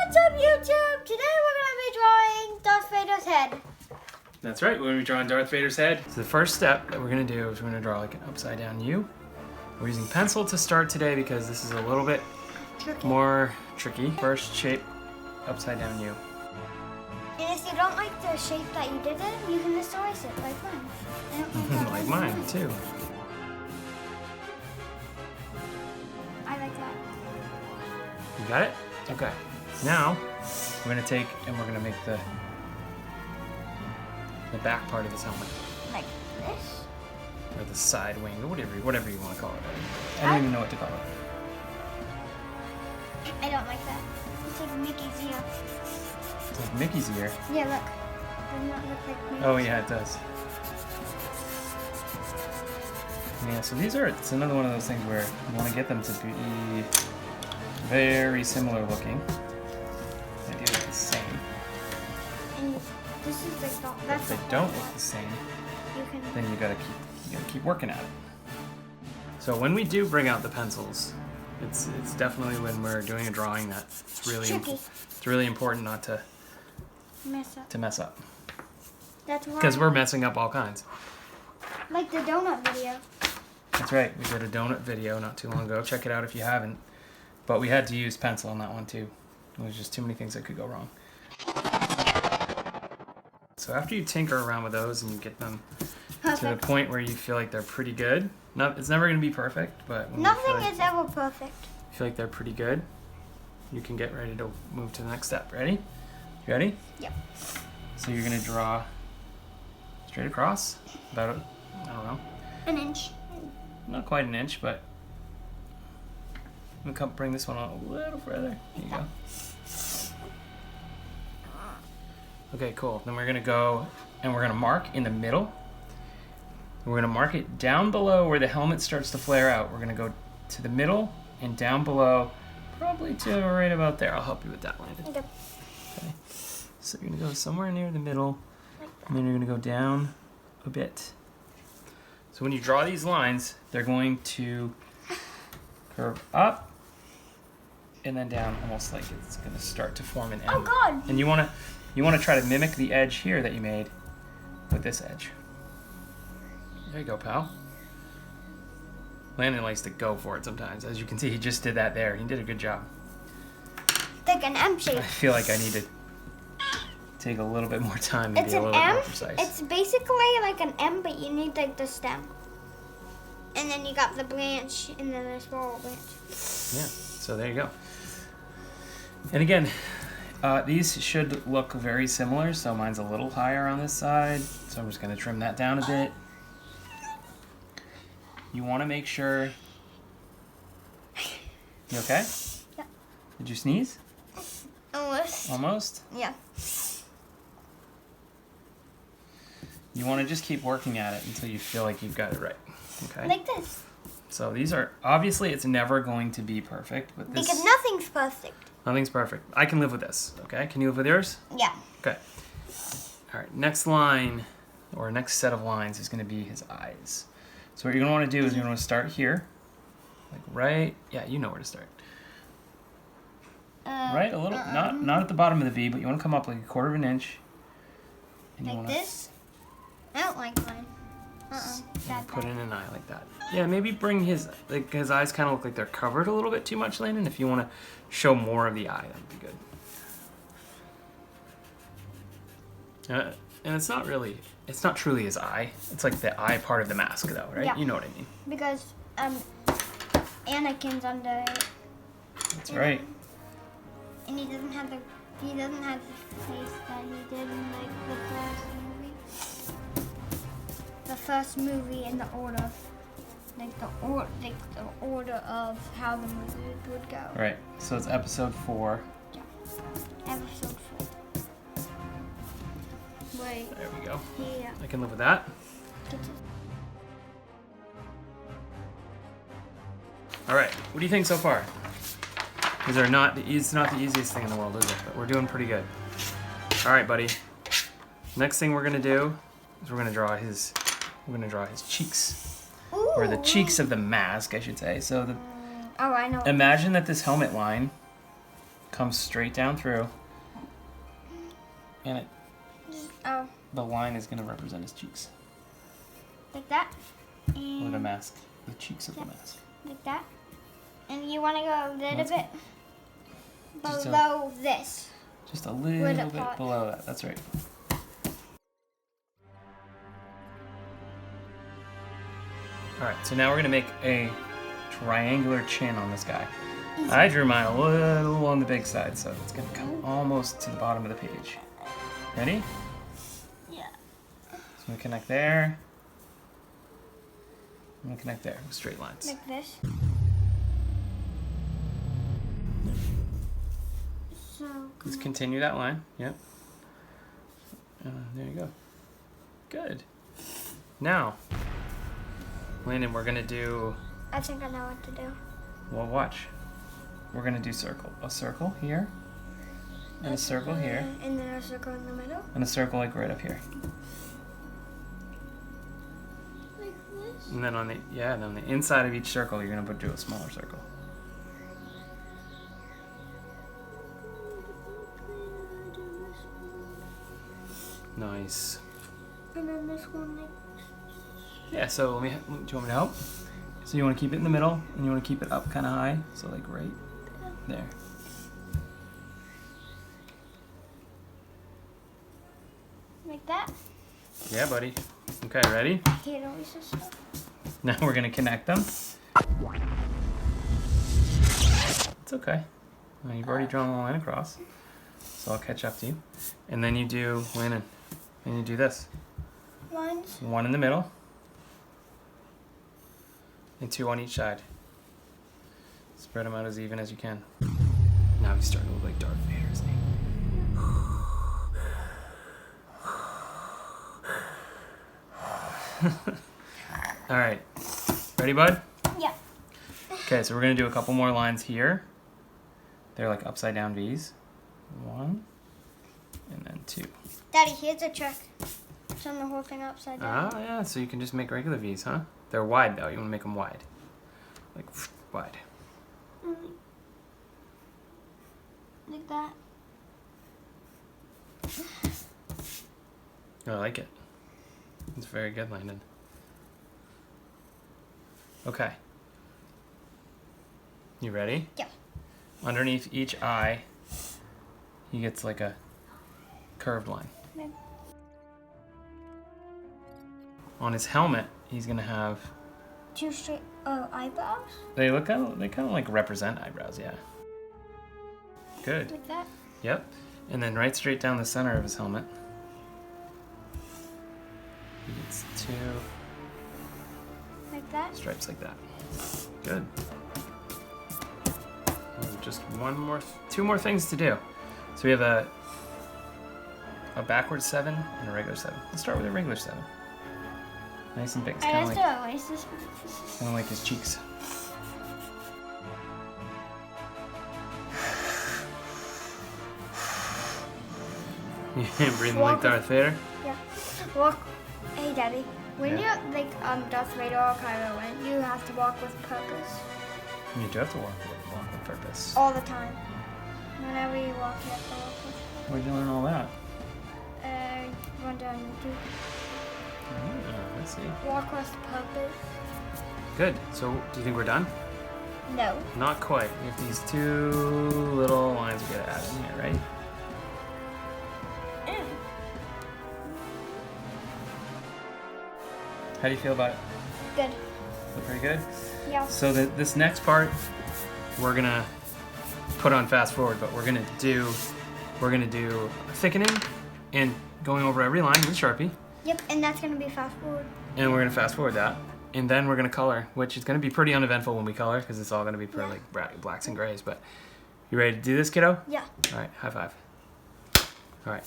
What's up, YouTube? Today we're going to be drawing Darth Vader's head. That's right, we're going to be drawing Darth Vader's head. So the first step that we're going to do is we're going to draw like an upside down U. We're using pencil to start today because this is a little bit more tricky. First shape, upside down U. And if you don't like the shape that you did it, you can just erase it, like mine. Like mine, too. I like that. You got it? Okay. Now, we're going to take and we're going to make the back part of his helmet. Like this? Or the side wing, or whatever you want to call it. I don't even know what to call it. I don't like that. It's like Mickey's ear. It's like Mickey's ear. Yeah, look. Does not look like Mickey's. Oh yeah, it does. Yeah, so it's another one of those things where you want to get them to be very similar looking. Ideally the same. And this is like the, If they don't look the same, then you gotta keep working at it. So when we do bring out the pencils, it's definitely when we're doing a drawing that it's really important not to mess up. That's why. Because we're messing up all kinds. Like the donut video. That's right. We did a donut video not too long ago. Check it out if you haven't. But we had to use pencil on that one too. There's just too many things that could go wrong. So after you tinker around with those and you get them to the point where you feel like they're pretty good, it's never going to be perfect, but when nothing you feel like is ever perfect. You feel like they're pretty good, you can get ready to move to the next step. Ready? You ready? Yep. So you're going to draw straight across, about, I don't know. An inch. Not quite an inch, but I'm going to bring this one on a little further. There you go. Okay, cool. Then we're going to go and we're going to mark in the middle. We're going to mark it down below where the helmet starts to flare out. We're going to go to the middle and down below, probably to right about there. I'll help you with that, Landon. Okay. Okay. So you're going to go somewhere near the middle, and then you're going to go down a bit. So when you draw these lines, they're going to curve up and then down, almost like it's going to start to form an M. Oh God! And you want to try to mimic the edge here that you made with this edge. There you go, pal. Landon likes to go for it sometimes. As you can see, he just did that there. He did a good job. Like an M shape. I feel like I need to take a little bit more time and be a little bit more precise. It's basically like an M, but you need like the stem. And then you got the branch, and then a small branch. Yeah, so there you go. And again, these should look very similar, so mine's a little higher on this side, so I'm just going to trim that down a bit. You want to make sure... You okay? Yeah. Did you sneeze? Almost. Almost? Yeah. You want to just keep working at it until you feel like you've got it right. Okay? Like this. So these are... Obviously, it's never going to be perfect, but this... Because nothing's perfect. Nothing's perfect. I can live with this, okay? Can you live with yours? Yeah. Okay. All right, next line, or next set of lines is going to be his eyes. So what you're going to want to do is you're going to start here, like right, yeah, you know where to start. Right, a little, not at the bottom of the V, but you want to come up like 1/4 of an inch. And like you want this? I don't like mine. Put in an eye like that. Yeah, maybe bring his eyes kind of look like they're covered a little bit too much, Landon. If you want to show more of the eye, that would be good. And it's not truly his eye. It's like the eye part of the mask, though, right? Yeah. You know what I mean. Because Anakin's under it. That's right. And he doesn't have the face that he did in like the first movie. The first movie in the order, like the order of how the movie would go. Right. So it's episode 4. Yeah. Episode 4. Wait. There we go. Yeah. I can live with that. All right. What do you think so far? It's not the easiest thing in the world, is it? But we're doing pretty good. All right, buddy. Next thing we're gonna do is we're gonna draw his cheeks. Ooh. Or the cheeks of the mask, I should say. So Oh, I know. imagine that this helmet line comes straight down through, and the line is going to represent his cheeks. Like that. And Or the mask. The cheeks of the mask. Like that. And you want to go a little bit Just below this. Just a little bit below that. That's right. Alright, so now we're going to make a triangular chin on this guy. I drew mine a little on the big side, so it's going to come almost to the bottom of the page. Ready? Yeah. So we connect there. I'm going to connect there with straight lines. Like this. So Let's continue that line. Yep. There you go. Good. Now, Landon, we're going to do... I think I know what to do. Well, watch. We're going to do a circle here, and a circle here, and then a circle in the middle. and a circle like right up here. Like this? And then on the inside of each circle, you're going to do a smaller circle. Nice. And then this one like... Yeah, so do you want me to help? So you want to keep it in the middle, and you want to keep it up kind of high, so like right there. Like that? Yeah, buddy. Okay, ready? I hate all this stuff. Now we're going to connect them. It's okay. Well, you've already drawn the line across, so I'll catch up to you. And then you do, Landon, and you do this. Lines? One in the middle, and two on each side. Spread them out as even as you can. Now he's starting to look like Darth Vader, isn't he? All right, ready, bud? Yeah. Okay, so we're gonna do a couple more lines here. They're like upside down V's. One, and then two. Daddy, here's a trick. Turn the whole thing upside down. Oh yeah, so you can just make regular V's, huh? They're wide though. You want to make them wide, like wide. Like that. I like it. It's very good, Landon. Okay. You ready? Yeah. Underneath each eye, he gets like a curved line. Yeah. On his helmet, he's gonna have. Two straight eyebrows? They kind of like represent eyebrows, yeah. Good. Like that? Yep. And then right straight down the center of his helmet, he gets two Like that? stripes like that. Good. Just two more things to do. So we have a backwards 7 and a regular 7. Let's start with a regular 7. Nice and big. It's kind of like his cheeks. Breathing like Darth Vader. Yeah. Walk. Hey, Daddy. When you're like Darth Vader or Kylo Ren, you have to walk with purpose. You do have to walk with purpose. All the time. Whenever you walk, you have to walk with. Where'd you learn all that? Run down YouTube. Let's see. Walk with purpose. Good. So, do you think we're done? No. Not quite. We have these two little lines we gotta add in here, right? How do you feel about it? Good. Feel pretty good? Yeah. So this next part, we're gonna put on fast forward, but we're gonna do thickening and going over every line with Sharpie. Yep, and that's gonna be fast forward. And we're gonna fast forward that, and then we're gonna color, which is gonna be pretty uneventful when we color because it's all gonna be pretty like blacks and grays. But you ready to do this, kiddo? Yeah. All right, high five. All right.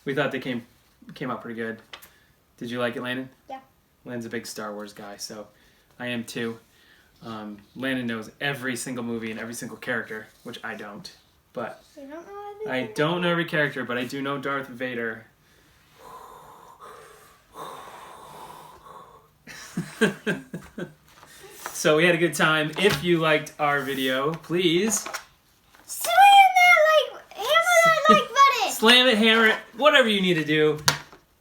We thought they came out pretty good. Did you like it, Landon? Yeah. Landon's a big Star Wars guy, so I am too. Landon knows every single movie and every single character, which I don't. But You don't know everything? I don't know every character, but I do know Darth Vader. So we had a good time. If you liked our video, please Hammer that like button. slam it, hammer it, whatever you need to do.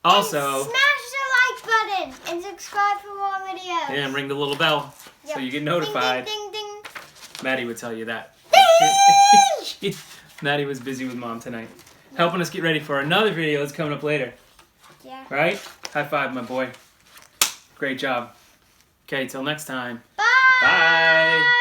Also, And smash the like button and subscribe for more videos. and ring the little bell so you get notified. Ding, ding, ding, Maddie would tell you that. ding. Maddie was busy with Mom tonight, helping us get ready for another video that's coming up later. Yeah. Right? High five, my boy. Great job. Okay, till next time. Bye. Bye.